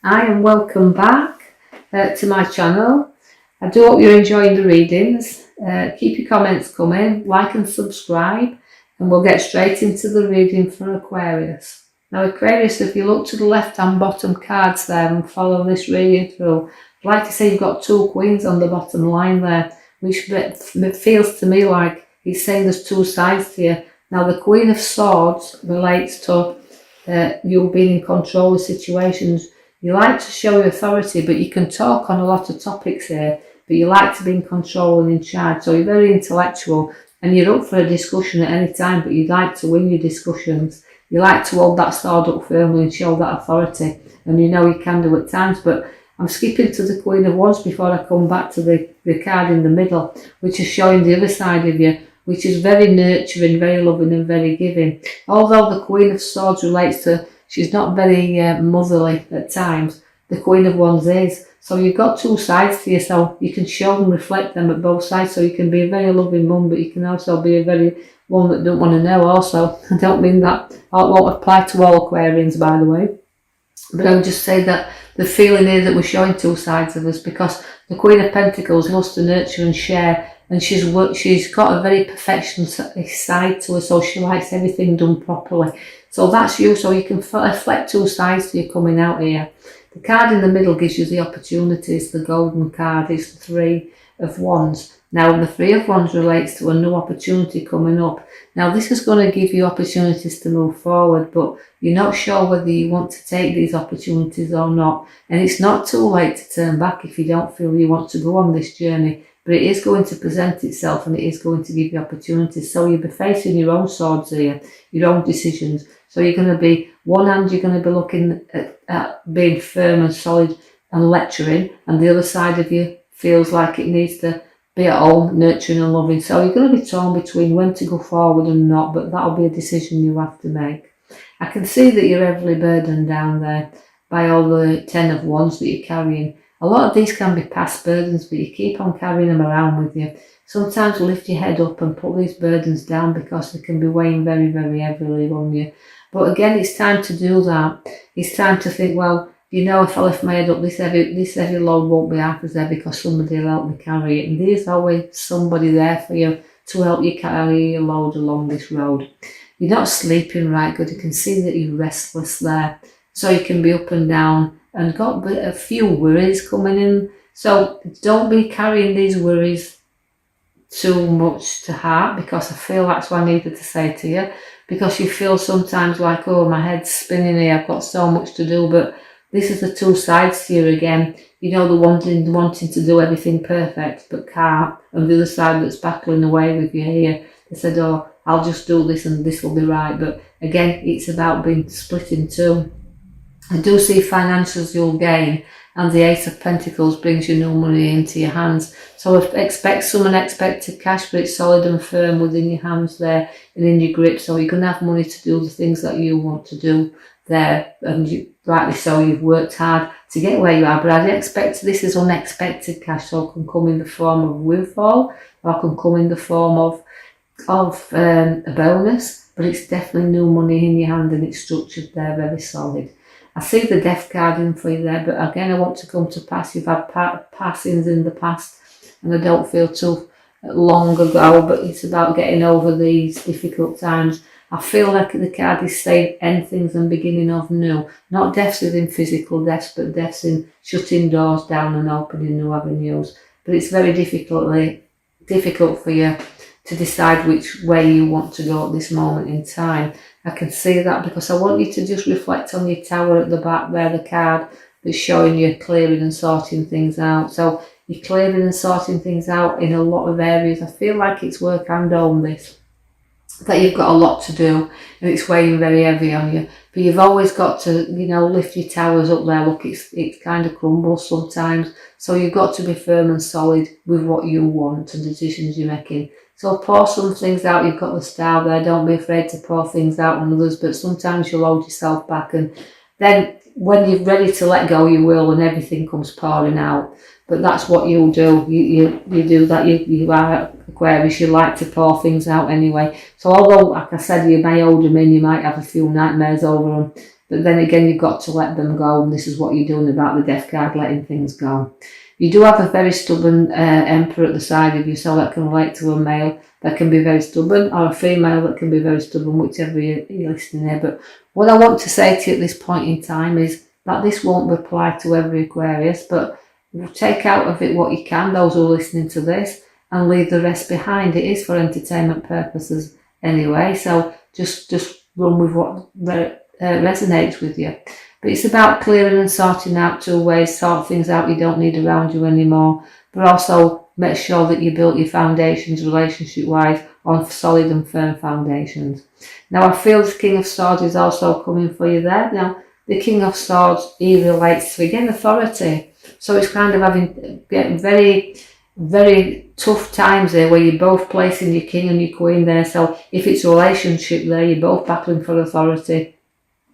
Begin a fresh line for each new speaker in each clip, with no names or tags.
Hi and welcome back to my channel. I do hope you're enjoying the readings. Keep your comments coming, like and subscribe, and we'll get straight into the reading for Aquarius. Now Aquarius, if you look to the left hand bottom cards there and follow this reading through, I'd like to say you've got two queens on the bottom line there, which feels to me like he's saying there's two sides here. Now the Queen of Swords relates to you being in control of situations. You like to show your authority, but you can talk on a lot of topics here, but you like to be in control and in charge. So you're very intellectual and you're up for a discussion at any time, but you'd like to win your discussions. You like to hold that sword up firmly and show that authority, and you know you can do at times. But I'm skipping to the Queen of Wands before I come back to the card in the middle, which is showing the other side of you, which is very nurturing, very loving and very giving. Although the Queen of Swords relates to, she's not very motherly at times, the Queen of Wands is. So you've got two sides to you, so you can show and reflect them at both sides. So you can be a very loving mum, but you can also be a very one that don't want to know also. I don't mean that, it won't apply to all Aquarians, by the way. But I would just say that the feeling is that we're showing two sides of us, because the Queen of Pentacles loves to nurture and share, and she's got a very perfectionist side to her, so she likes everything done properly. So that's you, so you can reflect two sides to you coming out here. The card in the middle gives you the opportunities. The golden card is the Three of Wands. Now the Three of Wands relates to a new opportunity coming up. Now this is going to give you opportunities to move forward, but you're not sure whether you want to take these opportunities or not. And it's not too late to turn back if you don't feel you want to go on this journey. But it is going to present itself and it is going to give you opportunities. So you'll be facing your own swords here, your own decisions. So you're going to be, one hand you're going to be looking at being firm and solid and lecturing, and the other side of you feels like it needs to be at home, nurturing and loving. So you're going to be torn between when to go forward and not, but that'll be a decision you have to make. I can see that you're heavily burdened down there by all the Ten of Wands that you're carrying. A lot of these can be past burdens, but you keep on carrying them around with you. Sometimes lift your head up and put these burdens down, because they can be weighing very, very heavily on you. But again, it's time to do that. It's time to think, well, you know, if I lift my head up, this heavy load won't be half as heavy because somebody will help me carry it. And there's always somebody there for you to help you carry your load along this road. You're not sleeping right good. You can see that you're restless there. So you can be up and down and got a few worries coming in. So don't be carrying these worries too much to heart, because I feel that's what I needed to say to you. Because you feel sometimes like, oh, my head's spinning here, I've got so much to do. But this is the two sides to you again. You know, the wanting to do everything perfect but can't, and the other side that's battling away with you here. They said, oh, I'll just do this and this will be right. But again, it's about being split in two. I do see financials you'll gain, and the Ace of Pentacles brings you new money into your hands. So expect some unexpected cash, but it's solid and firm within your hands there and in your grip. So you're going to have money to do the things that you want to do there, and rightly so, you've worked hard to get where you are. But I expect this is unexpected cash, so it can come in the form of windfall, or it can come in the form of a bonus, but it's definitely new money in your hand, and it's structured there very solid. I see the Death card in for you there, but again, I want to come to pass. You've had passings in the past, and I don't feel too long ago, but it's about getting over these difficult times. I feel like the card is saying end things and beginning of new. Not deaths within physical deaths, but deaths in shutting doors down and opening new avenues. But it's very difficult for you to decide which way you want to go at this moment in time. I can see that, because I want you to just reflect on your tower at the back there, the card that's showing you clearing and sorting things out. So you're clearing and sorting things out in a lot of areas. I feel like it's work and home, this, that you've got a lot to do and it's weighing very heavy on you. But you've always got to, you know, lift your towers up there. Look, it kind of crumbles sometimes. So you've got to be firm and solid with what you want and the decisions you're making. So pour some things out. You've got the Star there. Don't be afraid to pour things out on others, but sometimes you'll hold yourself back, and then when you're ready to let go, you will, and everything comes pouring out. But that's what you'll do. You do that. You are Aquarius. You like to pour things out anyway. So although, like I said, you may hold them in, you might have a few nightmares over them. But then again, you've got to let them go, and this is what you're doing about the Death card, letting things go. You do have a very stubborn Emperor at the side of you, so that can relate to a male that can be very stubborn, or a female that can be very stubborn, whichever you're listening here. But what I want to say to you at this point in time is that this won't apply to every Aquarius, but take out of it what you can, those who are listening to this, and leave the rest behind. It is for entertainment purposes anyway, so just run with what resonates with you. But it's about clearing and sorting out 2 ways, sort things out you don't need around you anymore, but also make sure that you built your foundations relationship-wise on solid and firm foundations. Now, I feel the King of Swords is also coming for you there. Now, the King of Swords, he relates to, again, authority. So it's kind of getting very, very tough times there where you're both placing your king and your queen there. So if it's a relationship there, you're both battling for authority.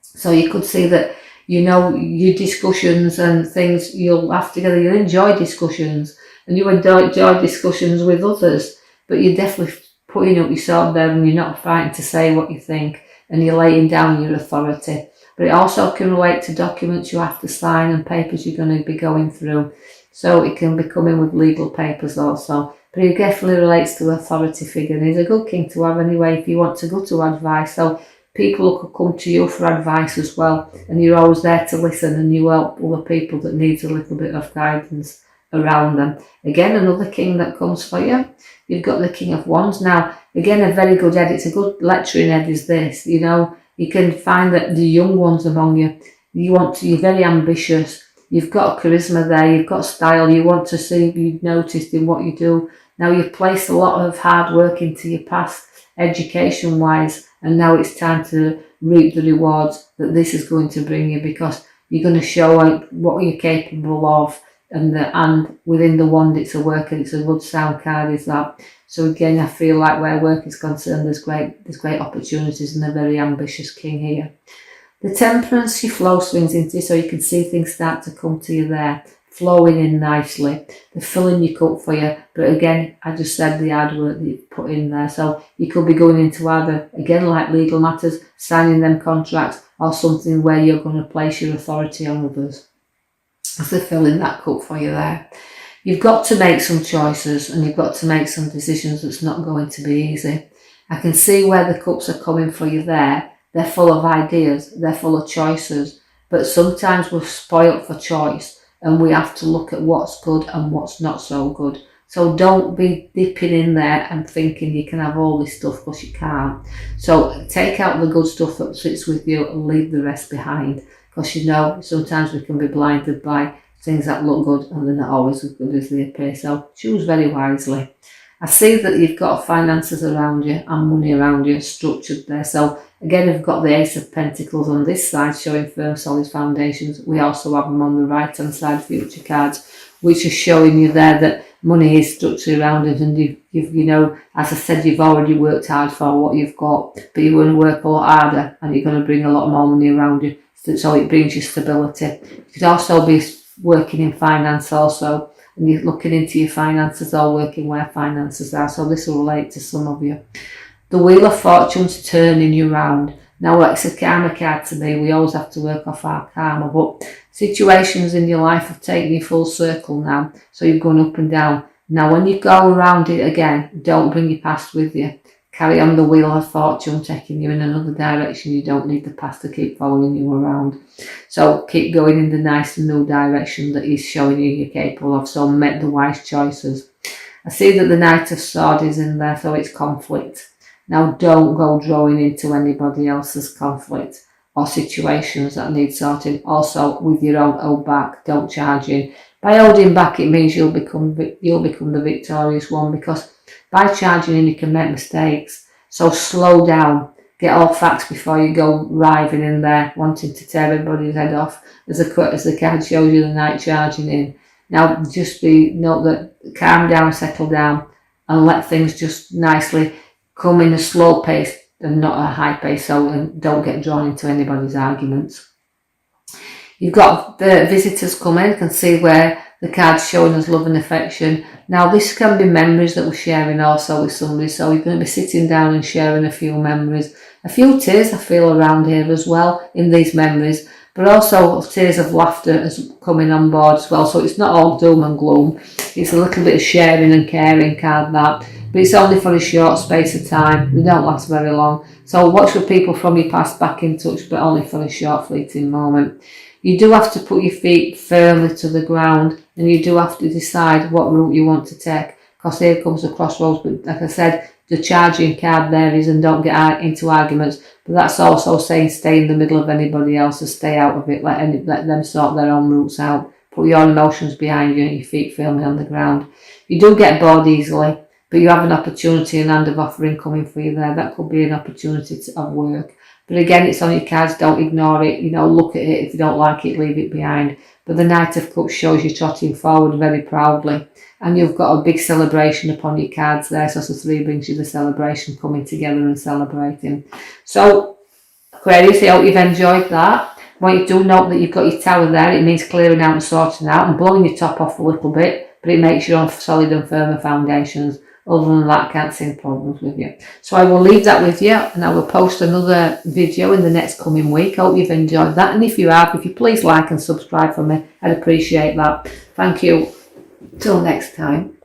So you could see that, you know, your discussions and things you'll have together, you'll enjoy discussions and you enjoy discussions with others, but you're definitely putting up your sword there and you're not frightened to say what you think and you're laying down your authority. But it also can relate to documents you have to sign and papers you're going to be going through. So it can be coming with legal papers also. But it definitely relates to authority figure. And he's a good king to have anyway if you want to go to advice. So people could come to you for advice as well. And you're always there to listen and you help other people that needs a little bit of guidance around them. Again, another king that comes for you. You've got the King of Wands. Now, again, a very good head. It's a good lecturing head is this, you know. You can find that the young ones among you, you're very ambitious. You've got charisma there, you've got style, you want to see you noticed in what you do. Now you've placed a lot of hard work into your past education wise, and now it's time to reap the rewards that this is going to bring you, because you're going to show what you're capable of, and within the wand it's a work, and it's a good sound card is that. So again, I feel like where work is concerned, there's great opportunities and a very ambitious king here. The Temperance, your flow swings into, so you can see things start to come to you there, flowing in nicely. They're filling your cup for you. But again, I just said the hard work that you've put in there. So you could be going into either, again, like legal matters, signing them contracts, or something where you're going to place your authority on others. As they're filling that cup for you there. You've got to make some choices and you've got to make some decisions that's not going to be easy. I can see where the cups are coming for you there. They're full of ideas, they're full of choices, but sometimes we're spoilt for choice and we have to look at what's good and what's not so good. So don't be dipping in there and thinking you can have all this stuff because you can't. So take out the good stuff that sits with you and leave the rest behind, because you know sometimes we can be blinded by things that look good and they're not always as good as they appear. So choose very wisely. I see that you've got finances around you and money around you structured there. So again, we've got the Ace of Pentacles on this side showing firm solid foundations. We also have them on the right hand side, future cards, which are showing you there that money is structured around it, and you've you know, as I said, you've already worked hard for what you've got, but you're going to work a lot harder and you're going to bring a lot more money around you. So it brings you stability. You could also be working in finance also, and you're looking into your finances or working where finances are. So this will relate to some of you. The Wheel of Fortune's turning you round. Now it's a karma card to me. We always have to work off our karma, but situations in your life have taken you full circle now. So you've gone up and down. Now when you go around it again, don't bring your past with you. Carry on the Wheel of Fortune taking you in another direction. You don't need the past to keep following you around. So keep going in the nice and new direction that he's showing you you're capable of. So make the wise choices. I see that the Knight of Swords is in there, so it's conflict. Now don't go drawing into anybody else's conflict or situations that need sorting. Also with your own hold back, don't charge in. By holding back, it means you'll become the victorious one, because by charging in you can make mistakes. So slow down, get all facts before you go riving in there, wanting to tear everybody's head off. As the card shows you, the Knight charging in. Now just note that, calm down, settle down, and let things just nicely come in a slow pace and not a high pace, so don't get drawn into anybody's arguments. You've got the visitors coming. You can see where the card's showing us love and affection. Now this can be memories that we're sharing also with somebody, so you're going to be sitting down and sharing a few memories, A few tears I feel around here as well in these memories, but also tears of laughter is coming on board as well. So it's not all doom and gloom. It's a little bit of sharing and caring card, that. But it's only for a short space of time. They don't last very long. So watch for people from your past back in touch, but only for a short fleeting moment. You do have to put your feet firmly to the ground, and you do have to decide what route you want to take, because here comes the crossroads. But like I said, the charging card there is, and don't get into arguments, but that's also saying stay in the middle of anybody else and stay out of it. Let them sort their own routes out. Put your emotions behind you and your feet firmly on the ground. You do get bored easily, but you have an opportunity, an hand of offering coming for you there. That could be an opportunity of work. But again, it's on your cards. Don't ignore it. Look at it. If you don't like it, leave it behind. But the Knight of Cups shows you trotting forward very proudly. And you've got a big celebration upon your cards there. So the 3 brings you the celebration, coming together and celebrating. So, Aquarius, I hope you've enjoyed that. I want you to note that you've got your tower there. It means clearing out and sorting out and blowing your top off a little bit. But it makes you on solid and firmer foundations. Other than that, I can't see any problems with you. So I will leave that with you, and I will post another video in the next coming week. I hope you've enjoyed that. And if you have, if you please like and subscribe for me, I'd appreciate that. Thank you. Till next time.